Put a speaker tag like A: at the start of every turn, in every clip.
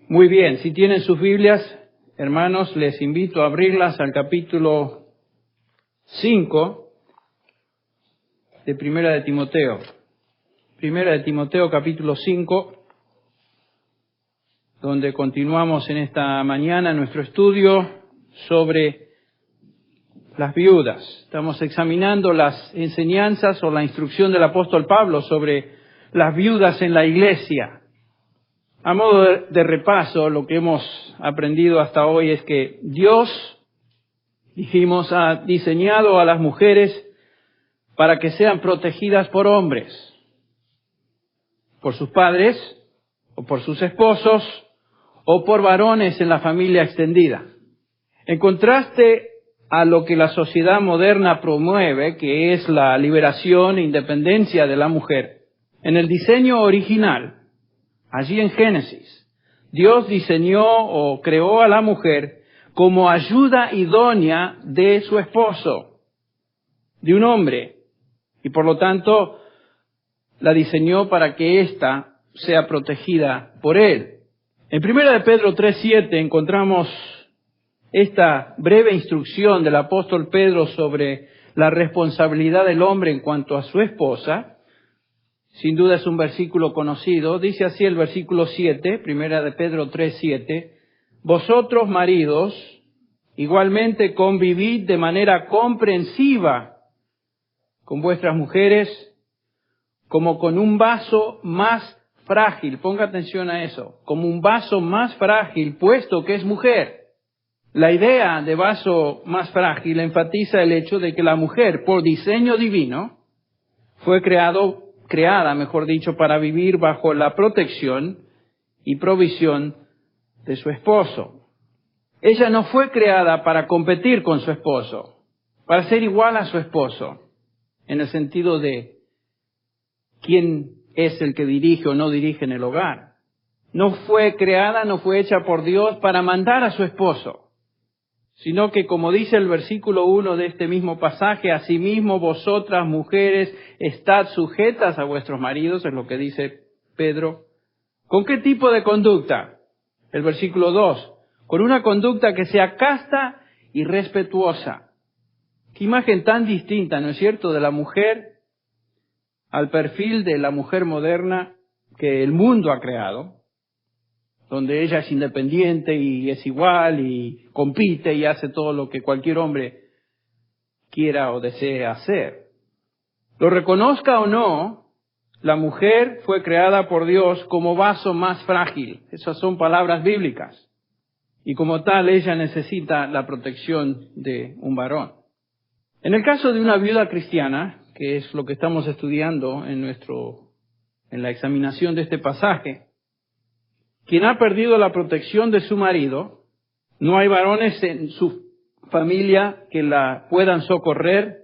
A: Muy bien, si tienen sus Biblias, hermanos, les invito a abrirlas al capítulo 5 de Primera de Timoteo. Primera de Timoteo, capítulo 5, donde continuamos en esta mañana nuestro estudio sobre las viudas. Estamos examinando las enseñanzas o la instrucción del apóstol Pablo sobre las viudas en la iglesia. A modo de repaso, lo que hemos aprendido hasta hoy es que Dios, dijimos, ha diseñado a las mujeres para que sean protegidas por hombres, por sus padres, o por sus esposos, o por varones en la familia extendida. En contraste a lo que la sociedad moderna promueve, que es la liberación e independencia de la mujer, en el diseño original, allí en Génesis, Dios diseñó o creó a la mujer como ayuda idónea de su esposo, de un hombre, y por lo tanto la diseñó para que ésta sea protegida por él. En 1 de Pedro 3:7 encontramos esta breve instrucción del apóstol Pedro sobre la responsabilidad del hombre en cuanto a su esposa. Sin duda es un versículo conocido. Dice así el versículo 7, 1 de Pedro 3:7. Vosotros, maridos, igualmente convivid de manera comprensiva con vuestras mujeres, como con un vaso más frágil. Ponga atención a eso. Como un vaso más frágil, puesto que es mujer. La idea de vaso más frágil enfatiza el hecho de que la mujer, por diseño divino, fue creada, para vivir bajo la protección y provisión de su esposo. Ella no fue creada para competir con su esposo, para ser igual a su esposo, en el sentido de quién es el que dirige o no dirige en el hogar. No fue creada, no fue hecha por Dios para mandar a su esposo, sino que, como dice el versículo 1 de este mismo pasaje, asimismo vosotras, mujeres, estad sujetas a vuestros maridos, es lo que dice Pedro. ¿Con qué tipo de conducta? El versículo 2, con una conducta que sea casta y respetuosa. Qué imagen tan distinta, ¿no es cierto?, de la mujer al perfil de la mujer moderna que el mundo ha creado, donde ella es independiente y es igual y compite y hace todo lo que cualquier hombre quiera o desee hacer. Lo reconozca o no, la mujer fue creada por Dios como vaso más frágil. Esas son palabras bíblicas. Y como tal, ella necesita la protección de un varón. En el caso de una viuda cristiana, que es lo que estamos estudiando en la examinación de este pasaje, quien ha perdido la protección de su marido, no hay varones en su familia que la puedan socorrer,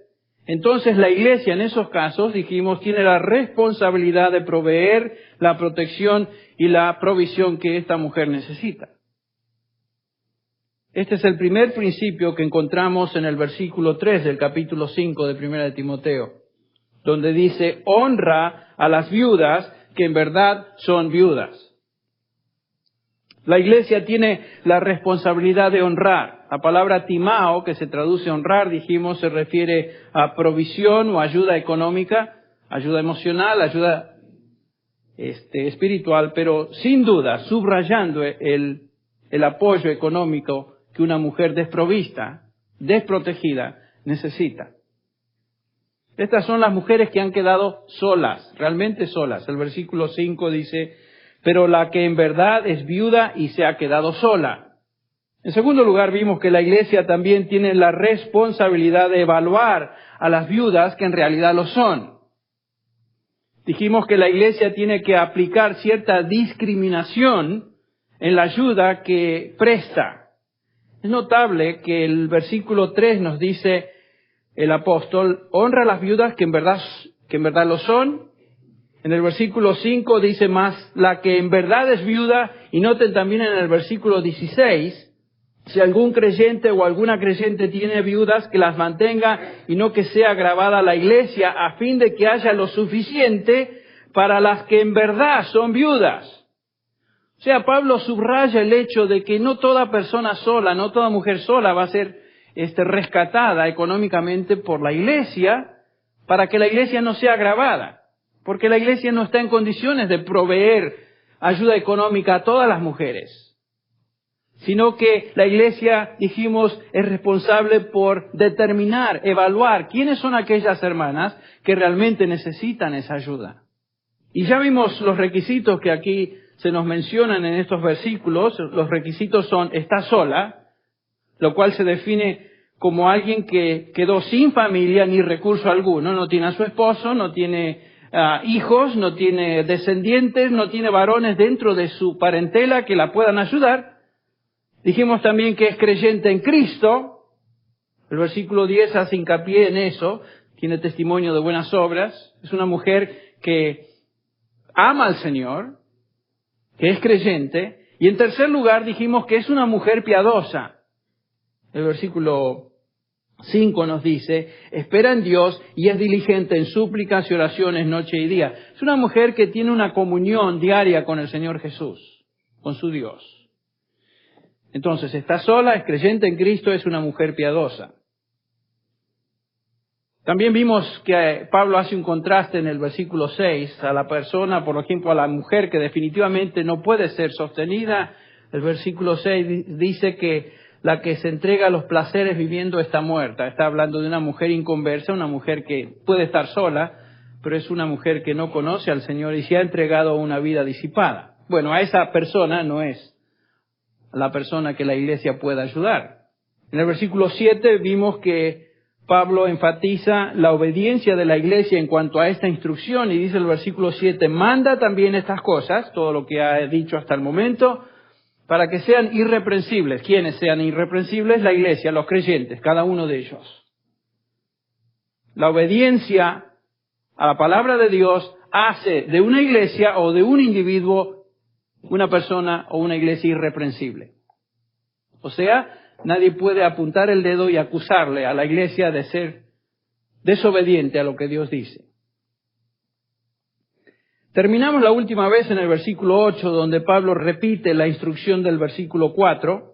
A: entonces la iglesia en esos casos, dijimos, tiene la responsabilidad de proveer la protección y la provisión que esta mujer necesita. Este es el primer principio que encontramos en el versículo 3 del capítulo 5 de 1 de Timoteo, donde dice, honra a las viudas que en verdad son viudas. La iglesia tiene la responsabilidad de honrar. La palabra timao, que se traduce honrar, dijimos, se refiere a provisión o ayuda económica, ayuda emocional, ayuda espiritual, pero sin duda subrayando el apoyo económico que una mujer desprovista, desprotegida, necesita. Estas son las mujeres que han quedado solas, realmente solas. El versículo 5 dice, pero la que en verdad es viuda y se ha quedado sola. En segundo lugar, vimos que la iglesia también tiene la responsabilidad de evaluar a las viudas que en realidad lo son. Dijimos que la iglesia tiene que aplicar cierta discriminación en la ayuda que presta. Es notable que el versículo 3 nos dice el apóstol, honra a las viudas que en verdad lo son. En el versículo 5 dice más, la que en verdad es viuda, y noten también en el versículo 16, si algún creyente o alguna creyente tiene viudas, que las mantenga y no que sea agravada la iglesia, a fin de que haya lo suficiente para las que en verdad son viudas. O O sea, Pablo subraya el hecho de que no toda persona sola, no toda mujer sola va a ser rescatada económicamente por la iglesia para que la iglesia no sea agravada. Porque la iglesia no está en condiciones de proveer ayuda económica a todas las mujeres. Sino que la iglesia, dijimos, es responsable por determinar, evaluar quiénes son aquellas hermanas que realmente necesitan esa ayuda. Y ya vimos los requisitos que aquí se nos mencionan en estos versículos. Los requisitos son, está sola, lo cual se define como alguien que quedó sin familia ni recurso alguno, no tiene a su esposo, no tiene hijos, no tiene descendientes, no tiene varones dentro de su parentela que la puedan ayudar. Dijimos también que es creyente en Cristo. El versículo 10 hace hincapié en eso, tiene testimonio de buenas obras. Es una mujer que ama al Señor, que es creyente. Y en tercer lugar dijimos que es una mujer piadosa. El versículo 5 nos dice, espera en Dios y es diligente en súplicas y oraciones noche y día. Es una mujer que tiene una comunión diaria con el Señor Jesús, con su Dios. Entonces, está sola, es creyente en Cristo, es una mujer piadosa. También vimos que Pablo hace un contraste en el versículo 6 a la persona, por ejemplo, a la mujer que definitivamente no puede ser sostenida. El versículo 6 dice que la que se entrega a los placeres viviendo está muerta. Está hablando de una mujer inconversa, una mujer que puede estar sola, pero es una mujer que no conoce al Señor y se ha entregado a una vida disipada. Bueno, a esa persona no es la persona que la iglesia pueda ayudar. En el versículo 7 vimos que Pablo enfatiza la obediencia de la iglesia en cuanto a esta instrucción y dice el versículo 7, manda también estas cosas, todo lo que ha dicho hasta el momento, para que sean irreprensibles. ¿Quiénes sean irreprensibles? La iglesia, los creyentes, cada uno de ellos. La obediencia a la palabra de Dios hace de una iglesia o de un individuo una persona o una iglesia irreprensible. O sea, nadie puede apuntar el dedo y acusarle a la iglesia de ser desobediente a lo que Dios dice. Terminamos la última vez en el versículo 8, donde Pablo repite la instrucción del versículo 4,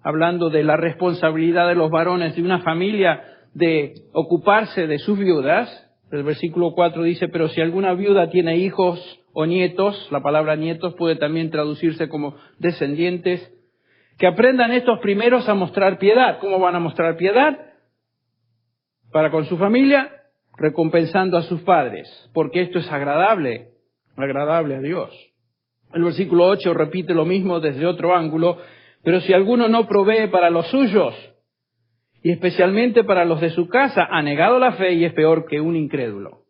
A: hablando de la responsabilidad de los varones de una familia de ocuparse de sus viudas. El versículo 4 dice, pero si alguna viuda tiene hijos o nietos, la palabra nietos puede también traducirse como descendientes, que aprendan estos primeros a mostrar piedad. ¿Cómo van a mostrar piedad? Para con su familia, recompensando a sus padres, porque esto es agradable a Dios. El versículo 8 repite lo mismo desde otro ángulo, pero si alguno no provee para los suyos, y especialmente para los de su casa, ha negado la fe y es peor que un incrédulo.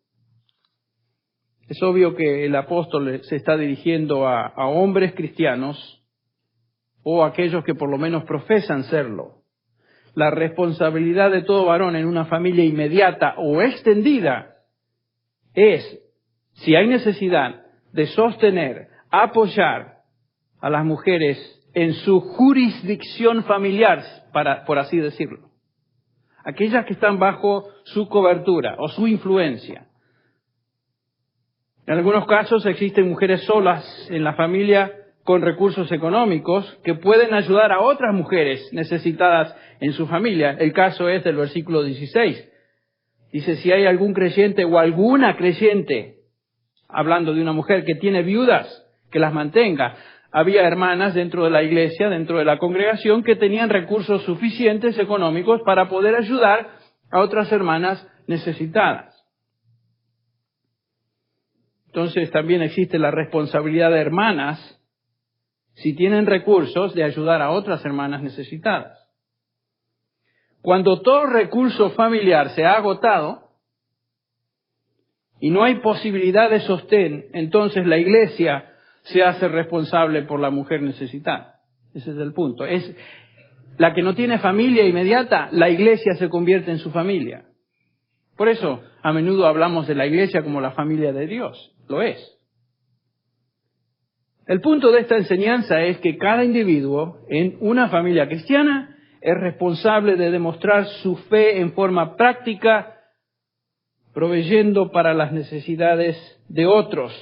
A: Es obvio que el apóstol se está dirigiendo a hombres cristianos o a aquellos que por lo menos profesan serlo. La responsabilidad de todo varón en una familia inmediata o extendida es, si hay necesidad, de sostener, apoyar a las mujeres en su jurisdicción familiar, por así decirlo. Aquellas que están bajo su cobertura o su influencia. En algunos casos existen mujeres solas en la familia con recursos económicos que pueden ayudar a otras mujeres necesitadas en su familia. El caso es del versículo 16. Dice, si hay algún creyente o alguna creyente, hablando de una mujer que tiene viudas, que las mantenga. Había hermanas dentro de la iglesia, dentro de la congregación, que tenían recursos suficientes económicos para poder ayudar a otras hermanas necesitadas. Entonces también existe la responsabilidad de hermanas, si tienen recursos, de ayudar a otras hermanas necesitadas. Cuando todo recurso familiar se ha agotado y no hay posibilidad de sostén, entonces la iglesia se hace responsable por la mujer necesitada. Ese es el punto. Es la que no tiene familia inmediata, la iglesia se convierte en su familia. Por eso, a menudo hablamos de la iglesia como la familia de Dios. Lo es. El punto de esta enseñanza es que cada individuo en una familia cristiana es responsable de demostrar su fe en forma práctica, proveyendo para las necesidades de otros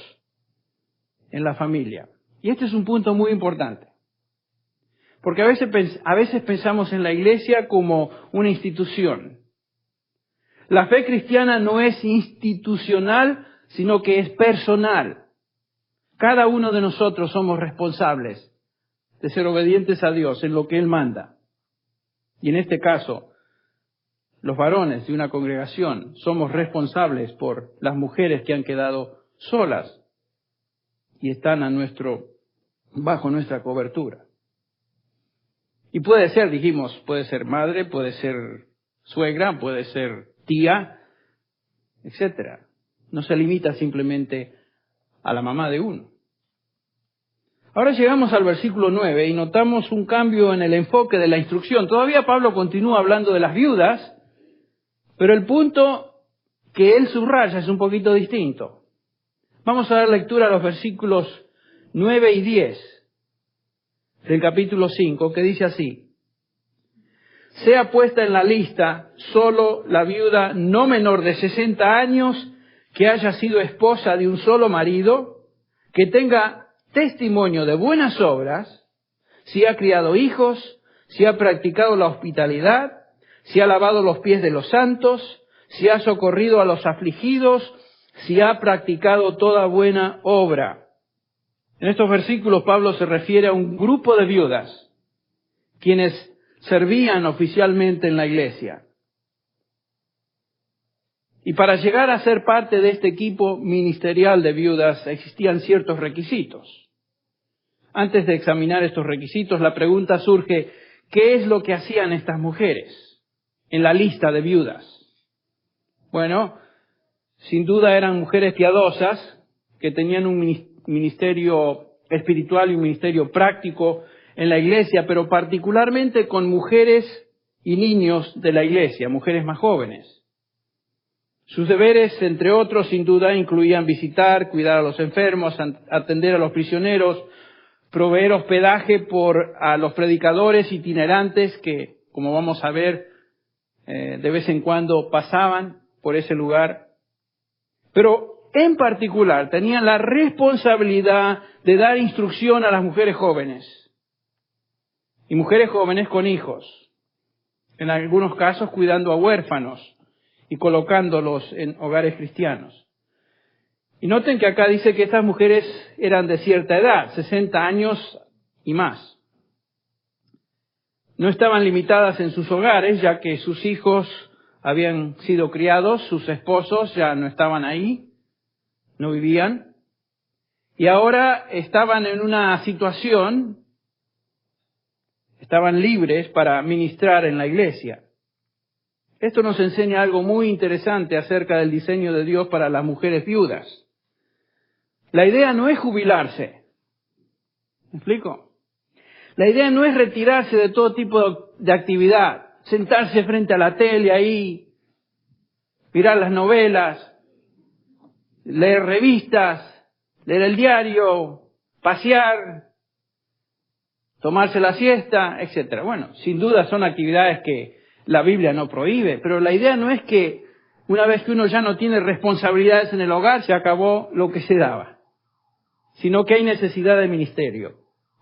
A: en la familia. Y este es un punto muy importante. Porque a veces pensamos en la iglesia como una institución. La fe cristiana no es institucional, sino que es personal. Cada uno de nosotros somos responsables de ser obedientes a Dios en lo que Él manda. Y en este caso, los varones de una congregación somos responsables por las mujeres que han quedado solas y están bajo nuestra cobertura. Y puede ser, dijimos, puede ser madre, puede ser suegra, puede ser tía, etcétera. No se limita simplemente a la mamá de uno. Ahora llegamos al versículo 9 y notamos un cambio en el enfoque de la instrucción. Todavía Pablo continúa hablando de las viudas, pero el punto que él subraya es un poquito distinto. Vamos a dar lectura a los versículos 9 y 10 del capítulo 5, que dice así: sea puesta en la lista solo la viuda no menor de 60 años, que haya sido esposa de un solo marido, que tenga testimonio de buenas obras, si ha criado hijos, si ha practicado la hospitalidad, si ha lavado los pies de los santos, si ha socorrido a los afligidos, si ha practicado toda buena obra. En estos versículos Pablo se refiere a un grupo de viudas, quienes servían oficialmente en la iglesia. Y para llegar a ser parte de este equipo ministerial de viudas existían ciertos requisitos. Antes de examinar estos requisitos, la pregunta surge: ¿qué es lo que hacían estas mujeres en la lista de viudas? Bueno, sin duda eran mujeres piadosas que tenían un ministerio espiritual y un ministerio práctico en la iglesia, pero particularmente con mujeres y niños de la iglesia, mujeres más jóvenes. Sus deberes, entre otros, sin duda, incluían visitar, cuidar a los enfermos, atender a los prisioneros, proveer hospedaje a los predicadores itinerantes que, como vamos a ver, de vez en cuando pasaban por ese lugar. Pero en particular tenían la responsabilidad de dar instrucción a las mujeres jóvenes. Y mujeres jóvenes con hijos. En algunos casos cuidando a huérfanos y colocándolos en hogares cristianos. Y noten que acá dice que estas mujeres eran de cierta edad, 60 años y más. No estaban limitadas en sus hogares, ya que sus hijos habían sido criados, sus esposos ya no estaban ahí, no vivían, y ahora estaban en una situación, estaban libres para ministrar en la iglesia. Esto nos enseña algo muy interesante acerca del diseño de Dios para las mujeres viudas. La idea no es jubilarse. ¿Me explico? La idea no es retirarse de todo tipo de actividad, sentarse frente a la tele ahí, mirar las novelas, leer revistas, leer el diario, pasear, tomarse la siesta, etc. Bueno, sin duda son actividades que la Biblia no prohíbe, pero la idea no es que una vez que uno ya no tiene responsabilidades en el hogar, se acabó lo que se daba, sino que hay necesidad de ministerio.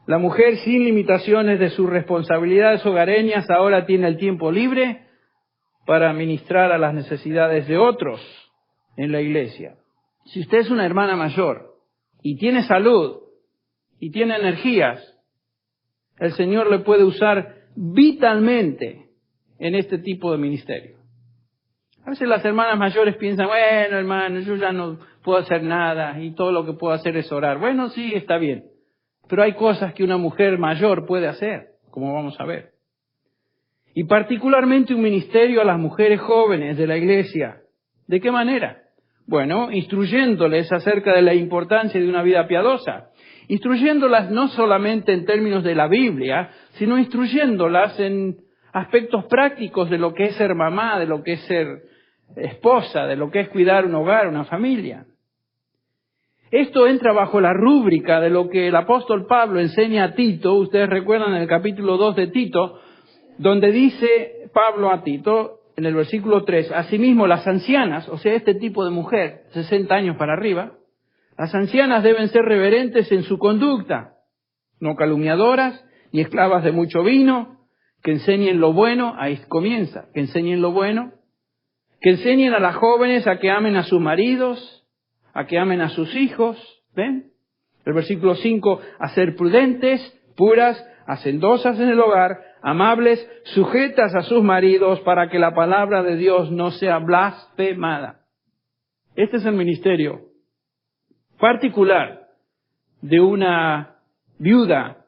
A: La mujer, sin limitaciones de sus responsabilidades hogareñas, ahora tiene el tiempo libre para ministrar a las necesidades de otros en la iglesia. Si usted es una hermana mayor y tiene salud y tiene energías, el Señor le puede usar vitalmente en este tipo de ministerio. A veces las hermanas mayores piensan: bueno, hermano, yo ya no puedo hacer nada y todo lo que puedo hacer es orar. Bueno, sí, está bien. Pero hay cosas que una mujer mayor puede hacer, como vamos a ver. Y particularmente un ministerio a las mujeres jóvenes de la iglesia. ¿De qué manera? Bueno, instruyéndoles acerca de la importancia de una vida piadosa. Instruyéndolas no solamente en términos de la Biblia, sino instruyéndolas en aspectos prácticos de lo que es ser mamá, de lo que es ser esposa, de lo que es cuidar un hogar, una familia. Esto entra bajo la rúbrica de lo que el apóstol Pablo enseña a Tito. Ustedes recuerdan en el capítulo 2 de Tito, donde dice Pablo a Tito, en el versículo 3, asimismo las ancianas, o sea, este tipo de mujer, 60 años para arriba, Las ancianas deben ser reverentes en su conducta, no calumniadoras, ni esclavas de mucho vino, que enseñen lo bueno, ahí comienza, que enseñen lo bueno, que enseñen a las jóvenes a que amen a sus maridos, a que amen a sus hijos, ¿ven? El versículo 5, a ser prudentes, puras, hacendosas en el hogar, amables, sujetas a sus maridos, para que la palabra de Dios no sea blasfemada. Este es el ministerio particular de una viuda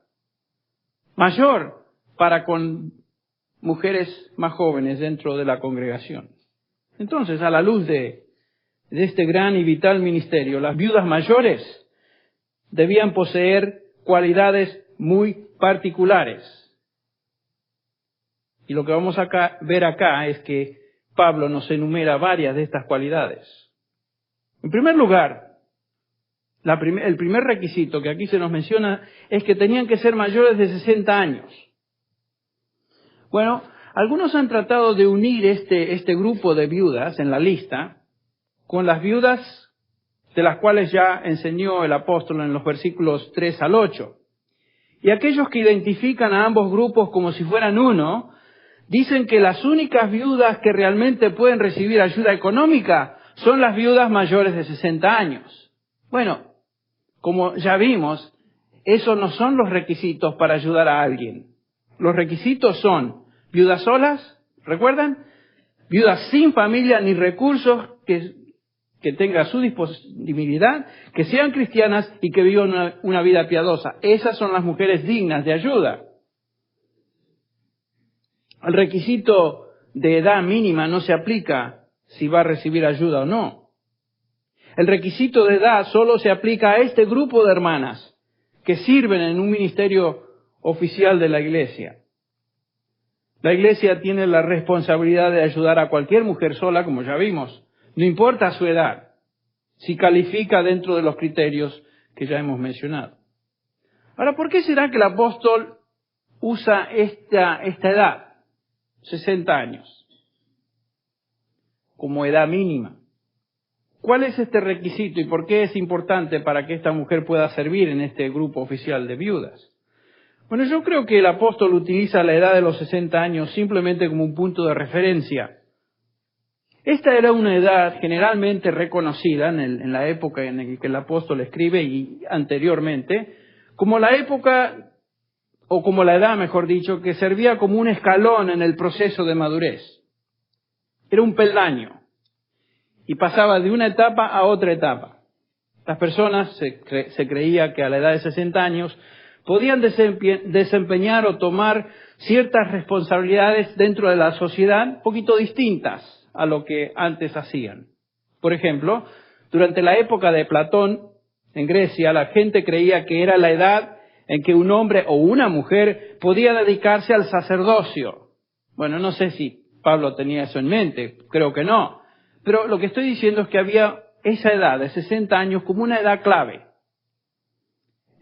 A: mayor para con mujeres más jóvenes dentro de la congregación. Entonces, a la luz de este gran y vital ministerio, las viudas mayores debían poseer cualidades muy particulares. Y lo que vamos a ver acá es que Pablo nos enumera varias de estas cualidades. En primer lugar, el primer requisito que aquí se nos menciona es que tenían que ser mayores de 60 años. Bueno, algunos han tratado de unir este grupo de viudas en la lista con las viudas de las cuales ya enseñó el apóstol en los versículos 3 al 8. Y aquellos que identifican a ambos grupos como si fueran uno, dicen que las únicas viudas que realmente pueden recibir ayuda económica son las viudas mayores de 60 años. Bueno, como ya vimos, esos no son los requisitos para ayudar a alguien. Los requisitos son viudas solas, ¿recuerdan? Viudas sin familia ni recursos que tengan su disponibilidad, que sean cristianas y que vivan una vida piadosa. Esas son las mujeres dignas de ayuda. El requisito de edad mínima no se aplica si va a recibir ayuda o no. El requisito de edad solo se aplica a este grupo de hermanas que sirven en un ministerio oficial de la iglesia. La iglesia tiene la responsabilidad de ayudar a cualquier mujer sola, como ya vimos, no importa su edad, si califica dentro de los criterios que ya hemos mencionado. Ahora, ¿por qué será que el apóstol usa esta edad, 60 años, como edad mínima? ¿Cuál es este requisito y por qué es importante para que esta mujer pueda servir en este grupo oficial de viudas? Bueno, yo creo que el apóstol utiliza la edad de los 60 años simplemente como un punto de referencia. Esta era una edad generalmente reconocida en la época en la que el apóstol escribe y anteriormente, como la época, o como la edad, mejor dicho, que servía como un escalón en el proceso de madurez. Era un peldaño y pasaba de una etapa a otra etapa. Las personas se creía que a la edad de 60 años podían desempeñar o tomar ciertas responsabilidades dentro de la sociedad un poquito distintas a lo que antes hacían. Por ejemplo, durante la época de Platón, en Grecia, la gente creía que era la edad en que un hombre o una mujer podía dedicarse al sacerdocio. Bueno, no sé si Pablo tenía eso en mente, creo que no. Pero lo que estoy diciendo es que había esa edad de 60 años como una edad clave.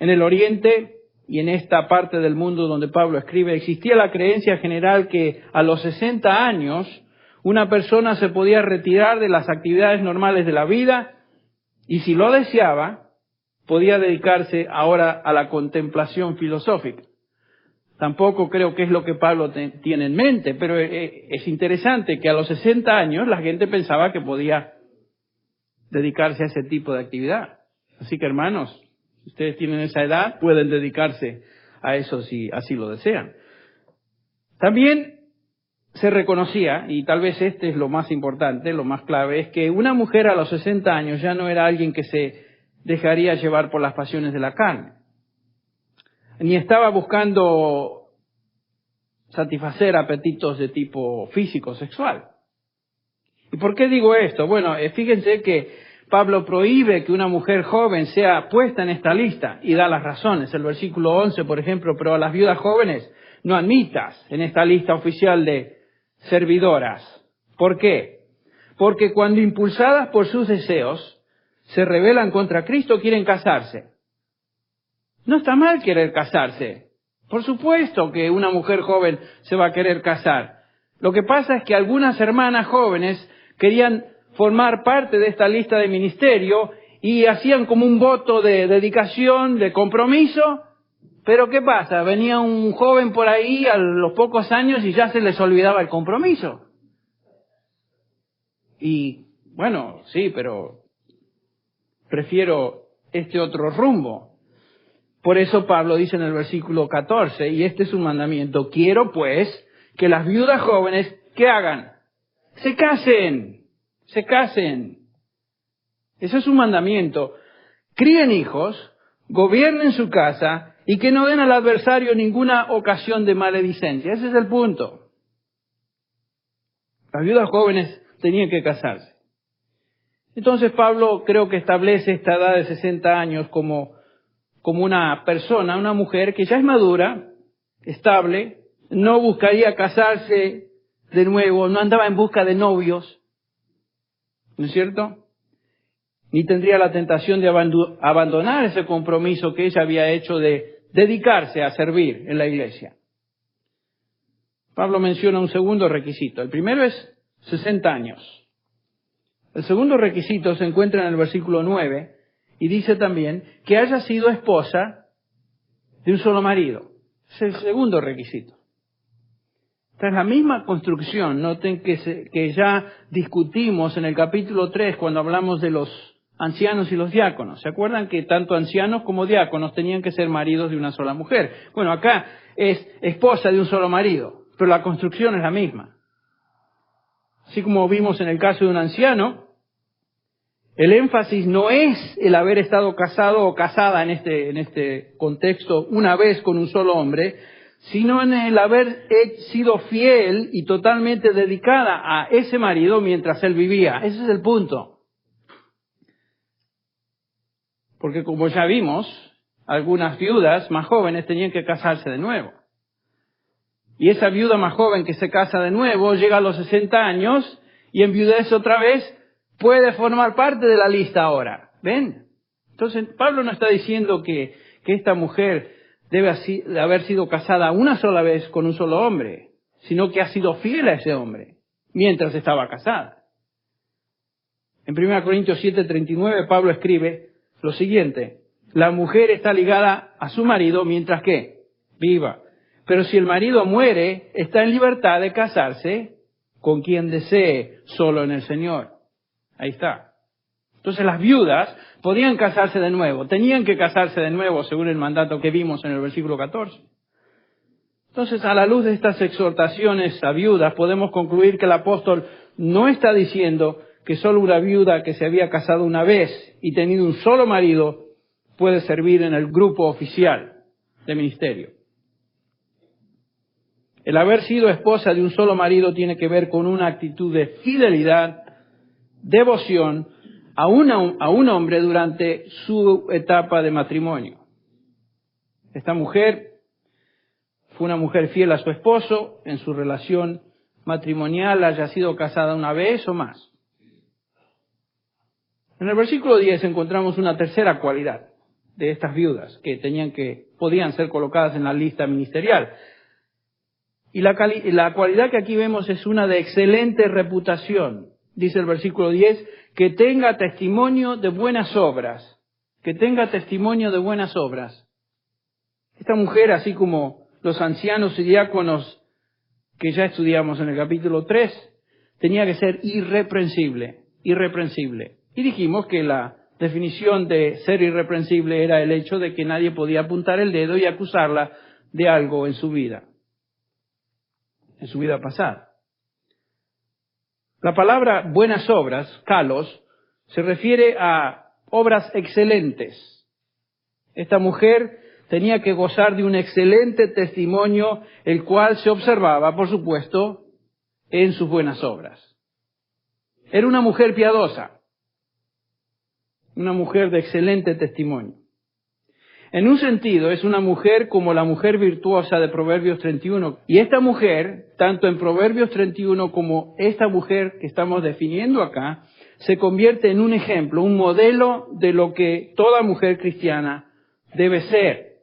A: En el Oriente y en esta parte del mundo donde Pablo escribe, existía la creencia general que a los 60 años una persona se podía retirar de las actividades normales de la vida y si lo deseaba, podía dedicarse ahora a la contemplación filosófica. Tampoco creo que es lo que Pablo tiene en mente, pero es interesante que a los 60 años la gente pensaba que podía dedicarse a ese tipo de actividad. Así que hermanos, si ustedes tienen esa edad, pueden dedicarse a eso si así lo desean. También se reconocía, y tal vez este es lo más importante, lo más clave, es que una mujer a los 60 años ya no era alguien que se dejaría llevar por las pasiones de la carne, ni estaba buscando satisfacer apetitos de tipo físico, sexual. ¿Y por qué digo esto? Bueno, fíjense que Pablo prohíbe que una mujer joven sea puesta en esta lista y da las razones. El versículo 11, por ejemplo, pero a las viudas jóvenes no admitas en esta lista oficial de servidoras. ¿Por qué? Porque cuando impulsadas por sus deseos se rebelan contra Cristo, quieren casarse. No está mal querer casarse. Por supuesto que una mujer joven se va a querer casar. Lo que pasa es que algunas hermanas jóvenes querían formar parte de esta lista de ministerio y hacían como un voto de dedicación, de compromiso, pero ¿qué pasa? Venía un joven por ahí a los pocos años y ya se les olvidaba el compromiso. Y bueno, sí, pero prefiero este otro rumbo. Por eso Pablo dice en el versículo 14, y este es un mandamiento: quiero pues que las viudas jóvenes, ¿qué hagan? Se casen, se casen. Eso es un mandamiento. Críen hijos, gobiernen su casa y que no den al adversario ninguna ocasión de maledicencia. Ese es el punto. Las viudas jóvenes tenían que casarse. Entonces Pablo creo que establece esta edad de 60 años como una persona, una mujer que ya es madura, estable, no buscaría casarse de nuevo, no andaba en busca de novios, ¿no es cierto? Ni tendría la tentación de abandonar ese compromiso que ella había hecho de dedicarse a servir en la iglesia. Pablo menciona un segundo requisito. El primero es 60 años. El segundo requisito se encuentra en el versículo 9 y dice también que haya sido esposa de un solo marido. Es el segundo requisito. Esta es la misma construcción, noten que ya discutimos en el capítulo 3 cuando hablamos de los ancianos y los diáconos. ¿Se acuerdan que tanto ancianos como diáconos tenían que ser maridos de una sola mujer? Bueno, acá es esposa de un solo marido, pero la construcción es la misma. Así como vimos en el caso de un anciano, el énfasis no es el haber estado casado o casada en este contexto una vez con un solo hombre, sino en el haber sido fiel y totalmente dedicada a ese marido mientras él vivía. Ese es el punto. Porque como ya vimos, algunas viudas más jóvenes tenían que casarse de nuevo. Y esa viuda más joven que se casa de nuevo llega a los 60 años y enviudece otra vez, puede formar parte de la lista ahora. ¿Ven? Entonces Pablo no está diciendo que esta mujer debe haber sido casada una sola vez con un solo hombre, sino que ha sido fiel a ese hombre mientras estaba casada. En 1 Corintios 7:39 Pablo escribe lo siguiente: la mujer está ligada a su marido mientras que viva. Pero si el marido muere, está en libertad de casarse con quien desee, solo en el Señor. Ahí está. Entonces las viudas podían casarse de nuevo, tenían que casarse de nuevo según el mandato que vimos en el versículo 14. Entonces, a la luz de estas exhortaciones a viudas, podemos concluir que el apóstol no está diciendo que solo una viuda que se había casado una vez y tenido un solo marido puede servir en el grupo oficial de ministerio. El haber sido esposa de un solo marido tiene que ver con una actitud de fidelidad, devoción a un hombre durante su etapa de matrimonio. Esta mujer fue una mujer fiel a su esposo en su relación matrimonial, haya sido casada una vez o más. En el versículo 10 encontramos una tercera cualidad de estas viudas que podían ser colocadas en la lista ministerial. Y la cualidad que aquí vemos es una de excelente reputación. Dice el versículo 10, que tenga testimonio de buenas obras. Que tenga testimonio de buenas obras. Esta mujer, así como los ancianos y diáconos que ya estudiamos en el capítulo 3, tenía que ser irreprensible. Y dijimos que la definición de ser irreprensible era el hecho de que nadie podía apuntar el dedo y acusarla de algo en su vida pasada. La palabra buenas obras, kalos, se refiere a obras excelentes. Esta mujer tenía que gozar de un excelente testimonio, el cual se observaba, por supuesto, en sus buenas obras. Era una mujer piadosa, una mujer de excelente testimonio. En un sentido, es una mujer como la mujer virtuosa de Proverbios 31. Y esta mujer, tanto en Proverbios 31 como esta mujer que estamos definiendo acá, se convierte en un ejemplo, un modelo de lo que toda mujer cristiana debe ser.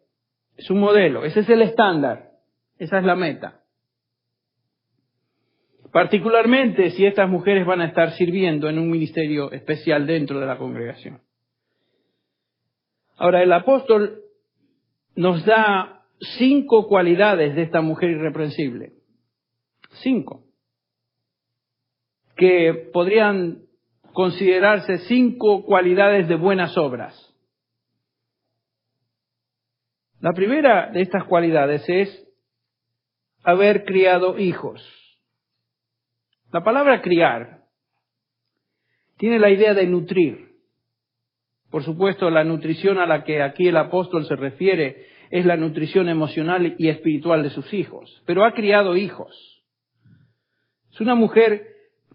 A: Es un modelo, ese es el estándar, esa es la meta. Particularmente si estas mujeres van a estar sirviendo en un ministerio especial dentro de la congregación. Ahora, el apóstol nos da 5 cualidades de esta mujer irreprensible. 5. Que podrían considerarse 5 cualidades de buenas obras. La primera de estas cualidades es haber criado hijos. La palabra criar tiene la idea de nutrir. Por supuesto, la nutrición a la que aquí el apóstol se refiere es la nutrición emocional y espiritual de sus hijos. Pero ha criado hijos. Es una mujer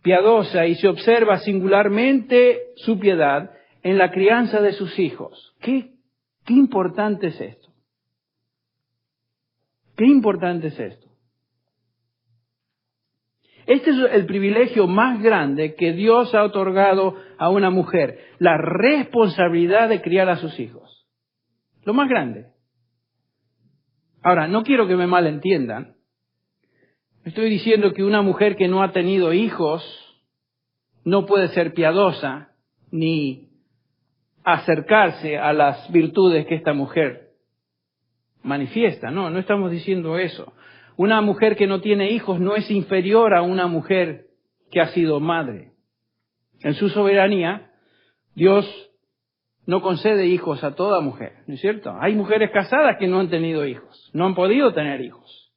A: piadosa y se observa singularmente su piedad en la crianza de sus hijos. ¿Qué importante es esto? ¿Qué importante es esto? Este es el privilegio más grande que Dios ha otorgado a una mujer, la responsabilidad de criar a sus hijos. Lo más grande. Ahora, no quiero que me malentiendan. Estoy diciendo que una mujer que no ha tenido hijos no puede ser piadosa ni acercarse a las virtudes que esta mujer manifiesta. No estamos diciendo eso. Una mujer que no tiene hijos no es inferior a una mujer que ha sido madre. En su soberanía, Dios no concede hijos a toda mujer, ¿no es cierto? Hay mujeres casadas que no han tenido hijos, no han podido tener hijos.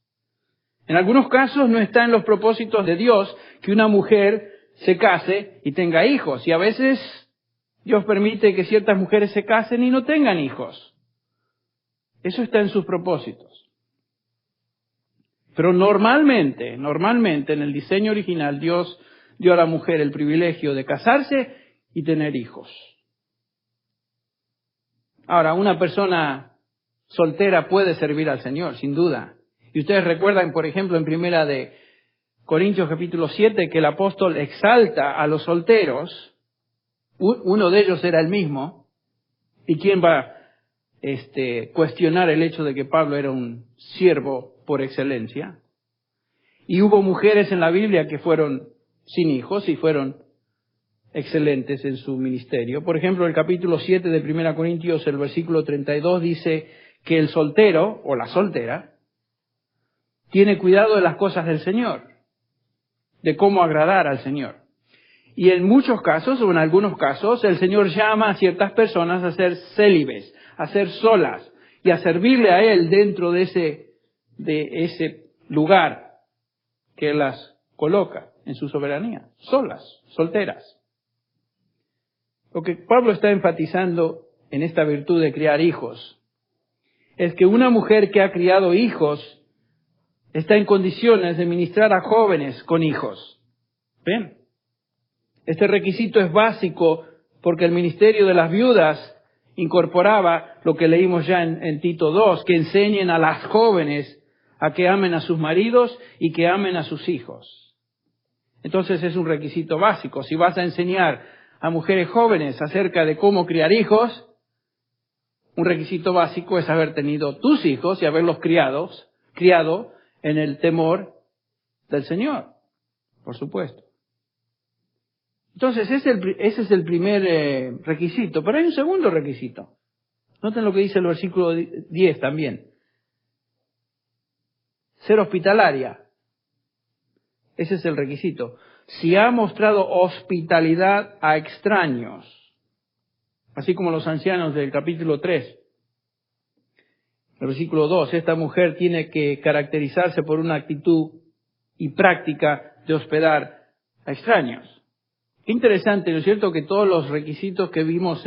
A: En algunos casos no está en los propósitos de Dios que una mujer se case y tenga hijos. Y a veces Dios permite que ciertas mujeres se casen y no tengan hijos. Eso está en sus propósitos. Pero normalmente en el diseño original, Dios dio a la mujer el privilegio de casarse y tener hijos. Ahora, una persona soltera puede servir al Señor, sin duda. Y ustedes recuerdan, por ejemplo, en 1 de Corintios capítulo 7, que el apóstol exalta a los solteros. Uno de ellos era él mismo. ¿Y quién va a cuestionar el hecho de que Pablo era un siervo por excelencia? Y hubo mujeres en la Biblia que fueron sin hijos y fueron excelentes en su ministerio. Por ejemplo, el capítulo 7 de 1 Corintios, el versículo 32, dice que el soltero o la soltera tiene cuidado de las cosas del Señor, de cómo agradar al Señor. Y en muchos casos, o en algunos casos, el Señor llama a ciertas personas a ser célibes, a ser solas y a servirle a Él dentro de ese lugar que Él las coloca en su soberanía, solas, solteras. Lo que Pablo está enfatizando en esta virtud de criar hijos es que una mujer que ha criado hijos está en condiciones de ministrar a jóvenes con hijos. ¿Ven? Este requisito es básico porque el ministerio de las viudas incorporaba lo que leímos ya en Tito 2, que enseñen a las jóvenes a que amen a sus maridos y que amen a sus hijos. Entonces es un requisito básico. Si vas a enseñar a mujeres jóvenes acerca de cómo criar hijos, un requisito básico es haber tenido tus hijos y haberlos criado en el temor del Señor, por supuesto. Entonces, ese es el primer requisito. Pero hay un segundo requisito. Noten lo que dice el versículo 10 también. Ser hospitalaria. Ese es el requisito. Si ha mostrado hospitalidad a extraños, así como los ancianos del capítulo 3, el versículo 2, esta mujer tiene que caracterizarse por una actitud y práctica de hospedar a extraños. Qué interesante, ¿no es cierto?, que todos los requisitos que vimos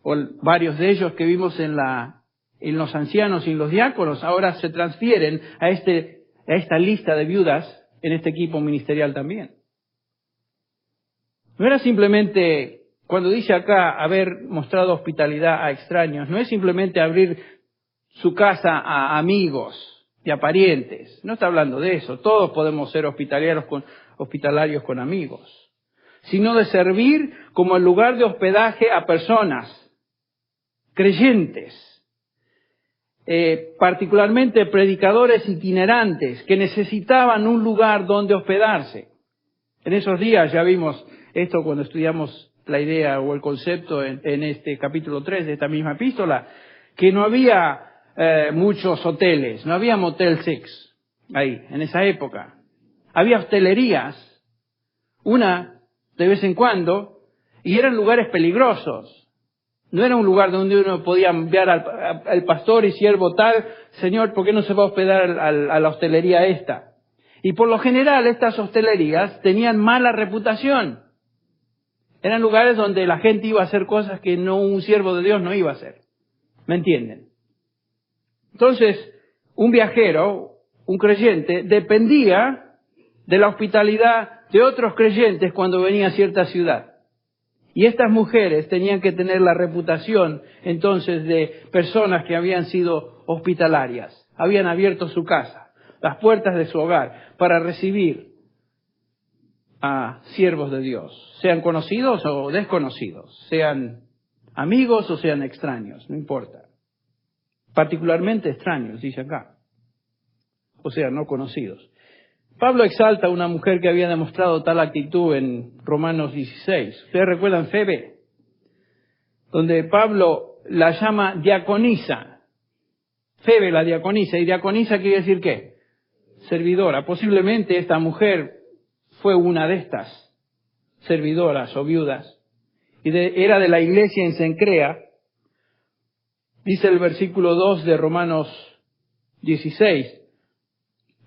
A: o varios de ellos que vimos en los ancianos y en los diáconos, ahora se transfieren a esta lista de viudas en este equipo ministerial también. No era simplemente, cuando dice acá haber mostrado hospitalidad a extraños, no es simplemente abrir su casa a amigos y a parientes. No está hablando de eso. Todos podemos ser hospitalarios con amigos. Sino de servir como el lugar de hospedaje a personas creyentes, particularmente predicadores itinerantes que necesitaban un lugar donde hospedarse. En esos días ya vimos esto cuando estudiamos la idea o el concepto en este capítulo 3 de esta misma epístola, que no había muchos hoteles, no había Motel 6 ahí, en esa época. Había hostelerías, una de vez en cuando, y eran lugares peligrosos. No era un lugar donde uno podía enviar al pastor y siervo tal, Señor, ¿por qué no se va a hospedar a la hostelería esta? Y por lo general estas hostelerías tenían mala reputación. Eran lugares donde la gente iba a hacer cosas que un siervo de Dios no iba a hacer. ¿Me entienden? Entonces, un viajero, un creyente, dependía de la hospitalidad de otros creyentes cuando venía a cierta ciudad. Y estas mujeres tenían que tener la reputación entonces de personas que habían sido hospitalarias, habían abierto su casa, las puertas de su hogar, para recibir a siervos de Dios, sean conocidos o desconocidos, sean amigos o sean extraños, no importa. Particularmente extraños, dice acá, o sea, no conocidos. Pablo exalta a una mujer que había demostrado tal actitud en Romanos 16. Ustedes recuerdan Febe, donde Pablo la llama diaconisa. Febe la diaconisa, y diaconisa quiere decir ¿qué? Servidora. Posiblemente esta mujer fue una de estas servidoras o viudas, y era de la iglesia en Cencrea. Dice el versículo 2 de Romanos 16,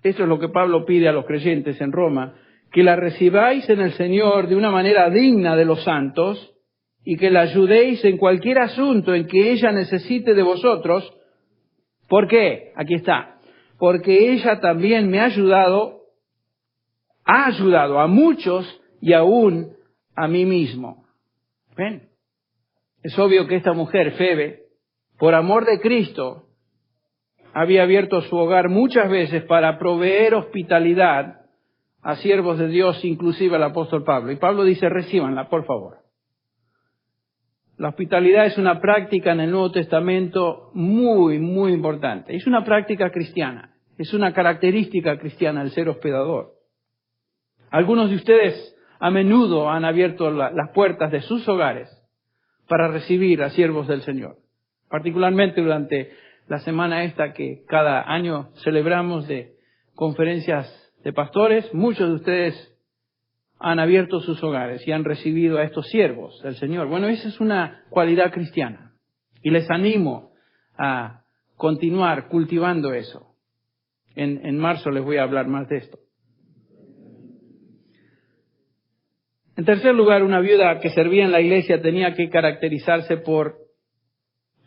A: esto es lo que Pablo pide a los creyentes en Roma, que la recibáis en el Señor de una manera digna de los santos y que la ayudéis en cualquier asunto en que ella necesite de vosotros. ¿Por qué? Aquí está. Porque ella también me ha ayudado a muchos y aún a mí mismo. ¿Ven? Es obvio que esta mujer, Febe, por amor de Cristo, había abierto su hogar muchas veces para proveer hospitalidad a siervos de Dios, inclusive al apóstol Pablo. Y Pablo dice, recíbanla, por favor. La hospitalidad es una práctica en el Nuevo Testamento muy, muy importante. Es una práctica cristiana. Es una característica cristiana el ser hospedador. Algunos de ustedes a menudo han abierto las puertas de sus hogares para recibir a siervos del Señor. Particularmente durante la semana esta que cada año celebramos de conferencias de pastores, muchos de ustedes han abierto sus hogares y han recibido a estos siervos del Señor. Bueno, esa es una cualidad cristiana y les animo a continuar cultivando eso. En marzo les voy a hablar más de esto. En tercer lugar, una viuda que servía en la iglesia tenía que caracterizarse por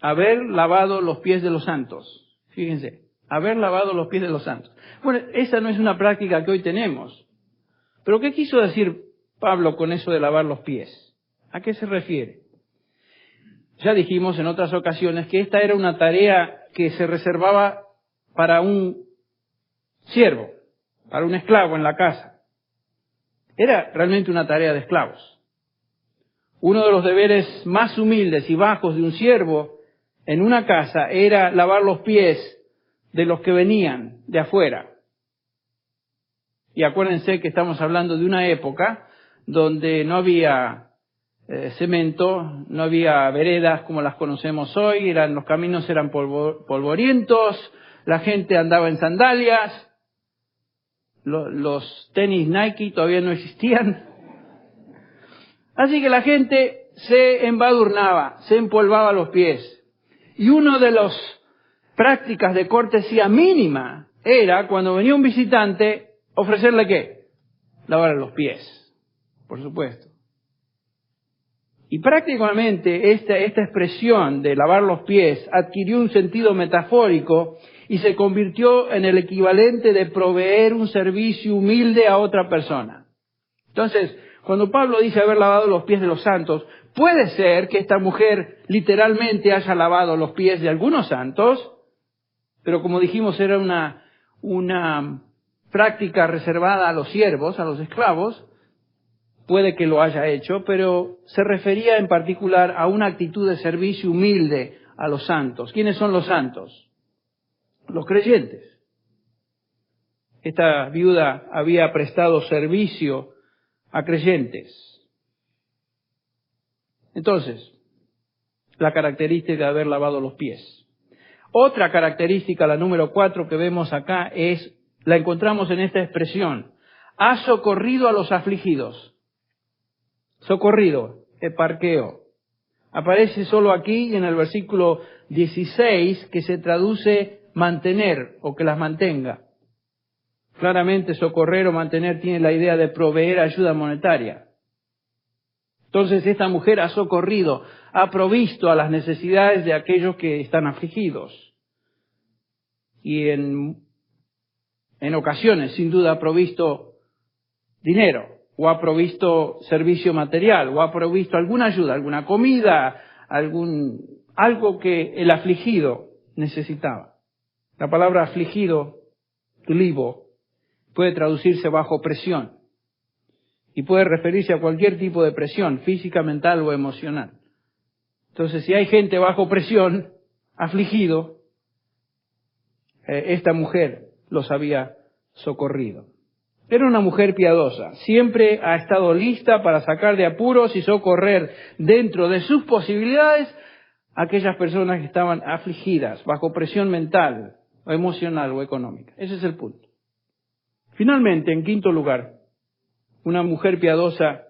A: haber lavado los pies de los santos. Fíjense, haber lavado los pies de los santos. Bueno, esa no es una práctica que hoy tenemos. Pero ¿qué quiso decir Pablo con eso de lavar los pies? ¿A qué se refiere? Ya dijimos en otras ocasiones que esta era una tarea que se reservaba para un siervo, para un esclavo en la casa. Era realmente una tarea de esclavos. Uno de los deberes más humildes y bajos de un siervo en una casa era lavar los pies de los que venían de afuera. Y acuérdense que estamos hablando de una época donde no había cemento, no había veredas como las conocemos hoy, los caminos eran polvorientos, la gente andaba en sandalias, los tenis Nike todavía no existían. Así que la gente se embadurnaba, se empolvaba los pies. Y una de las prácticas de cortesía mínima era, cuando venía un visitante, ofrecerle ¿qué? Lavar los pies, por supuesto. Y prácticamente esta expresión de lavar los pies adquirió un sentido metafórico y se convirtió en el equivalente de proveer un servicio humilde a otra persona. Entonces, cuando Pablo dice haber lavado los pies de los santos, puede ser que esta mujer literalmente haya lavado los pies de algunos santos, pero como dijimos era una práctica reservada a los siervos, a los esclavos. Puede que lo haya hecho, pero se refería en particular a una actitud de servicio humilde a los santos. ¿Quiénes son los santos? Los creyentes. Esta viuda había prestado servicio a creyentes. Entonces, la característica de haber lavado los pies. Otra característica, la número 4 que vemos acá, la encontramos en esta expresión. Ha socorrido a los afligidos. Socorrido, eparqueo. Aparece solo aquí y en el versículo 16 que se traduce mantener o que las mantenga. Claramente socorrer o mantener tiene la idea de proveer ayuda monetaria. Entonces esta mujer ha socorrido, ha provisto a las necesidades de aquellos que están afligidos. Y en ocasiones, sin duda, ha provisto dinero, o ha provisto servicio material, o ha provisto alguna ayuda, alguna comida, algo que el afligido necesitaba. La palabra afligido, tulibo, puede traducirse bajo presión y puede referirse a cualquier tipo de presión, física, mental o emocional. Entonces, si hay gente bajo presión, afligido, esta mujer los había socorrido. Era una mujer piadosa, siempre ha estado lista para sacar de apuros y socorrer dentro de sus posibilidades a aquellas personas que estaban afligidas, bajo presión mental, o emocional o económica. Ese es el punto. Finalmente, en quinto lugar, una mujer piadosa,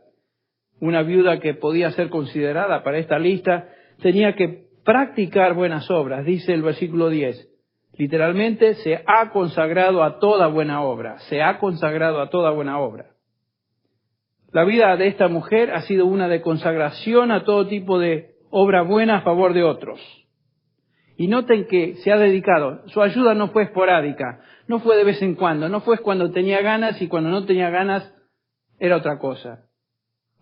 A: una viuda que podía ser considerada para esta lista, tenía que practicar buenas obras, dice el versículo 10. Literalmente, se ha consagrado a toda buena obra. Se ha consagrado a toda buena obra. La vida de esta mujer ha sido una de consagración a todo tipo de obra buena a favor de otros. Y noten que se ha dedicado. Su ayuda no fue esporádica, no fue de vez en cuando, no fue cuando tenía ganas y cuando no tenía ganas era otra cosa.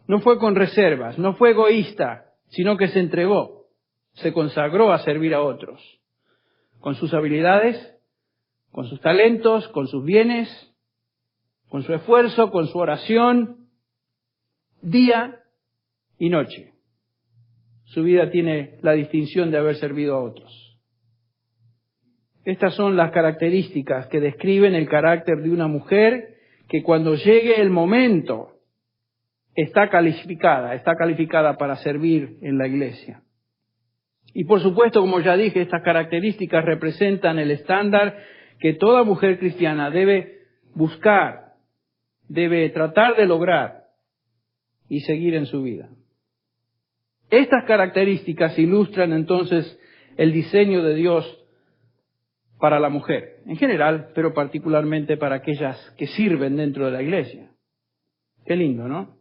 A: No fue con reservas, no fue egoísta, sino que se entregó, se consagró a servir a otros. Con sus habilidades, con sus talentos, con sus bienes, con su esfuerzo, con su oración, día y noche. Su vida tiene la distinción de haber servido a otros. Estas son las características que describen el carácter de una mujer que cuando llegue el momento está calificada para servir en la iglesia. Y por supuesto, como ya dije, estas características representan el estándar que toda mujer cristiana debe buscar, debe tratar de lograr y seguir en su vida. Estas características ilustran entonces el diseño de Dios para la mujer, en general, pero particularmente para aquellas que sirven dentro de la iglesia. Qué lindo, ¿no?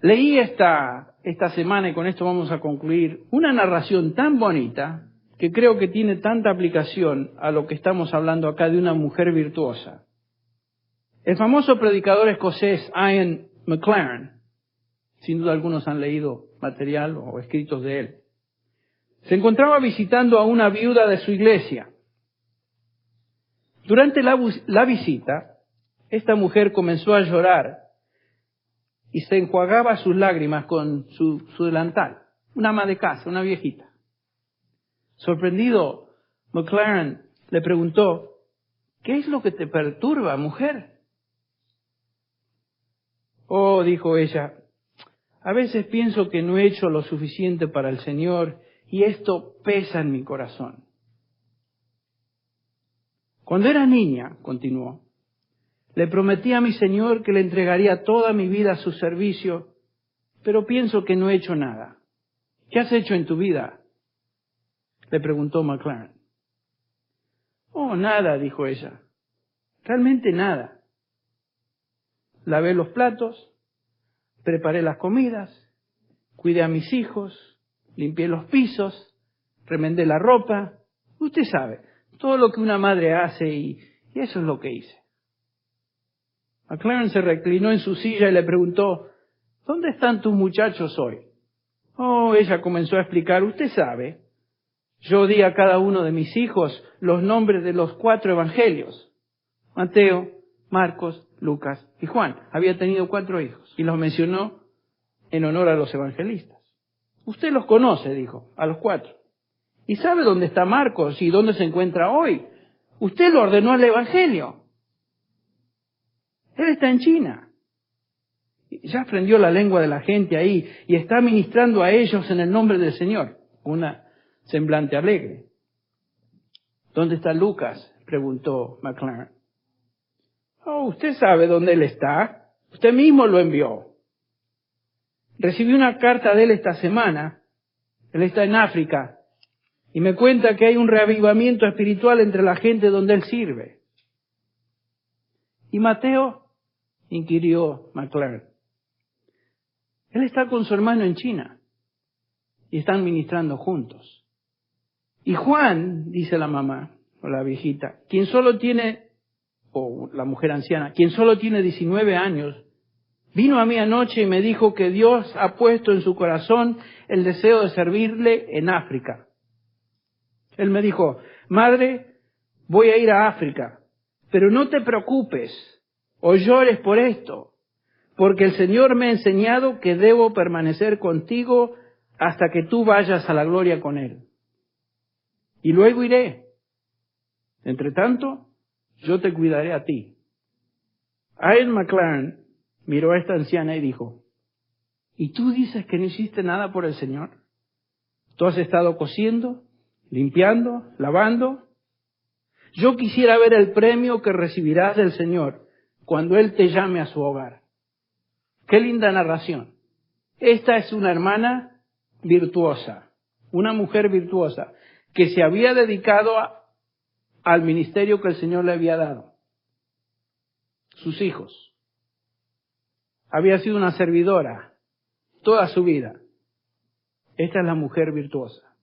A: Leí esta semana, y con esto vamos a concluir, una narración tan bonita que creo que tiene tanta aplicación a lo que estamos hablando acá de una mujer virtuosa. El famoso predicador escocés Ian McLaren, sin duda algunos han leído material o escritos de él, se encontraba visitando a una viuda de su iglesia. Durante la visita, esta mujer comenzó a llorar y se enjuagaba sus lágrimas con su delantal. Una ama de casa, una viejita. Sorprendido, McLaren le preguntó, ¿qué es lo que te perturba, mujer? Oh, dijo ella, a veces pienso que no he hecho lo suficiente para el Señor y esto pesa en mi corazón. Cuando era niña, continuó, le prometí a mi Señor que le entregaría toda mi vida a su servicio, pero pienso que no he hecho nada. ¿Qué has hecho en tu vida?, le preguntó McLaren. Oh, nada, dijo ella. Realmente nada. Lavé los platos, preparé las comidas, cuidé a mis hijos, limpié los pisos, remendé la ropa. Usted sabe, todo lo que una madre hace y eso es lo que hice. McLaren se reclinó en su silla y le preguntó, ¿dónde están tus muchachos hoy? Oh, ella comenzó a explicar, usted sabe, yo di a cada uno de mis hijos los nombres de los 4 evangelios. Mateo, Marcos, Lucas y Juan. Había tenido 4 hijos y los mencionó en honor a los evangelistas. Usted los conoce, dijo, a los 4. ¿Y sabe dónde está Marcos y dónde se encuentra hoy? Usted lo ordenó al evangelio. Él está en China. Ya aprendió la lengua de la gente ahí y está ministrando a ellos en el nombre del Señor. Una semblante alegre. ¿Dónde está Lucas?, preguntó McLaren. Oh, usted sabe dónde él está. Usted mismo lo envió. Recibí una carta de él esta semana. Él está en África. Y me cuenta que hay un reavivamiento espiritual entre la gente donde él sirve. ¿Y Mateo?, inquirió McLaren. Él está con su hermano en China. Y están ministrando juntos. Y Juan, dice la mamá, o la viejita, quien solo tiene, o la mujer anciana, quien solo tiene 19 años, vino a mí anoche y me dijo que Dios ha puesto en su corazón el deseo de servirle en África. Él me dijo, madre, voy a ir a África, pero no te preocupes o llores por esto, porque el Señor me ha enseñado que debo permanecer contigo hasta que tú vayas a la gloria con Él. Y luego iré. Entre tanto, yo te cuidaré a ti. Ian McLaren miró a esta anciana y dijo, ¿y tú dices que no hiciste nada por el Señor? ¿Tú has estado cosiendo, limpiando, lavando? Yo quisiera ver el premio que recibirás del Señor cuando Él te llame a su hogar. Qué linda narración. Esta es una hermana virtuosa, una mujer virtuosa, que se había dedicado al ministerio que el Señor le había dado. Sus hijos. Había sido una servidora toda su vida. Esta es la mujer virtuosa.